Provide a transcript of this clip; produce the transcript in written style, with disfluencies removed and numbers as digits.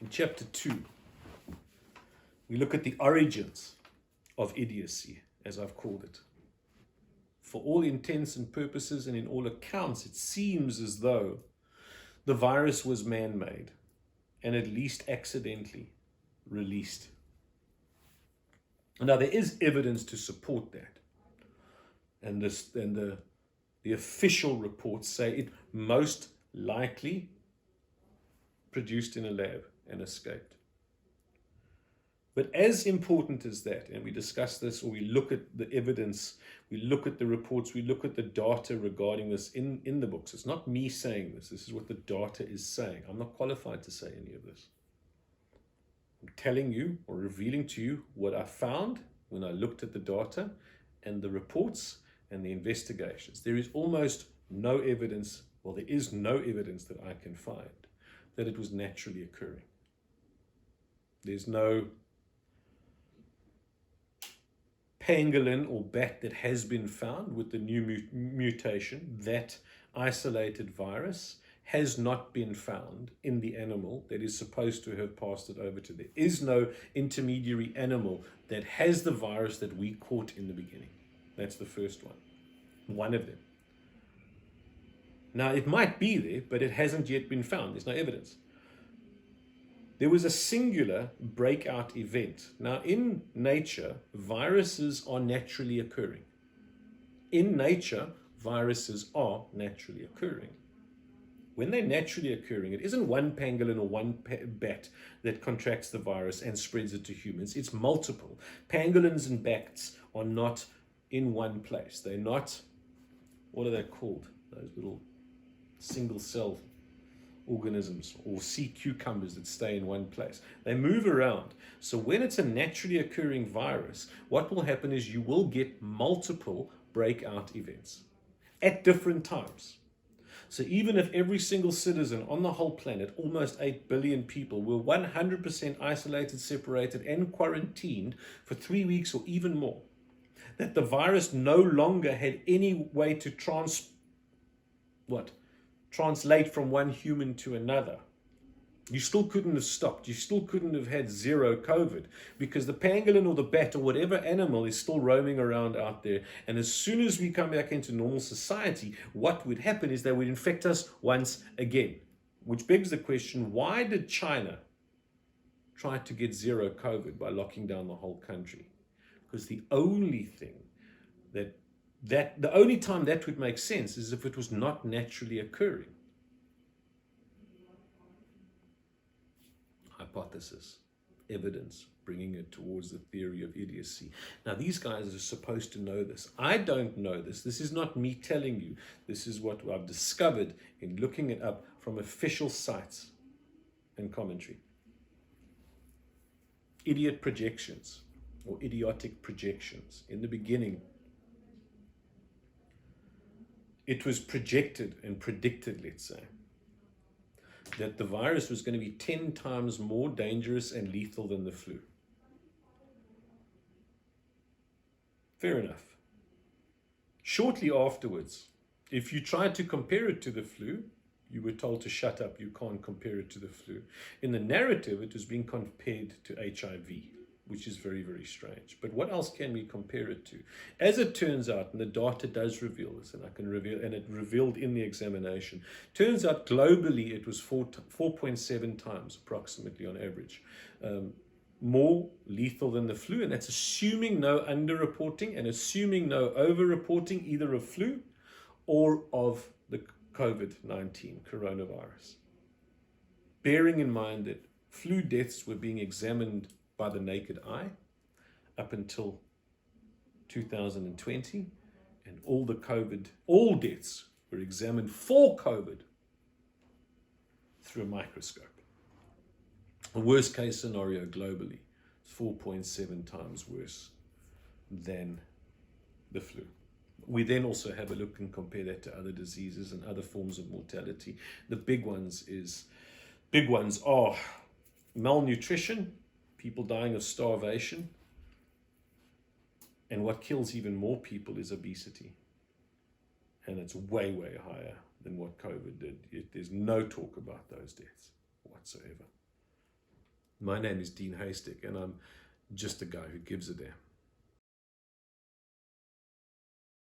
In chapter 2, we look at the origins of idiocy, as I've called it. For all intents and purposes and in all accounts, it seems as though the virus was man-made and at least accidentally released. Now, there is evidence to support that. And the official reports say it most likely produced in a lab and escaped. But as important as that, and we discuss this, or we look at the evidence, we look at the reports, we look at the data regarding this in the books. It's not me saying this. This is what the data is saying. I'm not qualified to say any of this. I'm telling you or revealing to you what I found when I looked at the data and the reports and the investigations. There is almost no evidence, well, there is no evidence that I can find that it was naturally occurring. There's no pangolin or bat that has been found with the new mutation. That isolated virus has not been found in the animal that is supposed to have passed it over to. There is no intermediary animal that has the virus that we caught in the beginning. That's the first one of them. Now, it might be there, but it hasn't yet been found. There's no evidence. There was a singular breakout event. Now, in nature, viruses are naturally occurring. In nature, viruses are naturally occurring. When they're naturally occurring, it isn't one pangolin or one bat that contracts the virus and spreads it to humans. It's multiple. Pangolins and bats are not in one place. They're not, what are they called? Those little single cell organisms or sea cucumbers that stay in one place. They move around. So when it's a naturally occurring virus, what will happen is you will get multiple breakout events at different times. So even if every single citizen on the whole planet, almost 8 billion people, were 100% isolated, separated, and quarantined for 3 weeks or even more, that the virus no longer had any way to translate from one human to another, you still couldn't have stopped. You still couldn't have had zero COVID, because the pangolin or the bat or whatever animal is still roaming around out there. And as soon as we come back into normal society, what would happen is they would infect us once again. Which begs the question, why did China try to get zero COVID by locking down the whole country? Because the only thing the only time that would make sense is if it was not naturally occurring. Hypothesis, evidence, bringing it towards the theory of idiocy. Now, these guys are supposed to know this. I don't know this. This is not me telling you. This is what I've discovered in looking it up from official sites and commentary. Idiot projections or idiotic projections. In the beginning, it was projected and predicted, let's say, that the virus was going to be 10 times more dangerous and lethal than the flu. Fair enough. Shortly afterwards, if you tried to compare it to the flu, you were told to shut up, you can't compare it to the flu. In the narrative, it was being compared to HIV, which is very, very strange. But what else can we compare it to? As it turns out, and the data does reveal this, and I can reveal, and it revealed in the examination, turns out globally it was 4.7 times approximately on average more lethal than the flu, and that's assuming no underreporting and assuming no overreporting either of flu or of the COVID-19 coronavirus. Bearing in mind that flu deaths were being examined by the naked eye up until 2020, and all deaths were examined for COVID through a microscope. The worst case scenario globally is 4.7 times worse than the flu. We then also have a look and compare that to other diseases and other forms of mortality. The big ones are malnutrition, people dying of starvation, and what kills even more people is obesity. And it's way, way higher than what COVID did. There's no talk about those deaths whatsoever. My name is Dean Haystick, and I'm just a guy who gives a damn.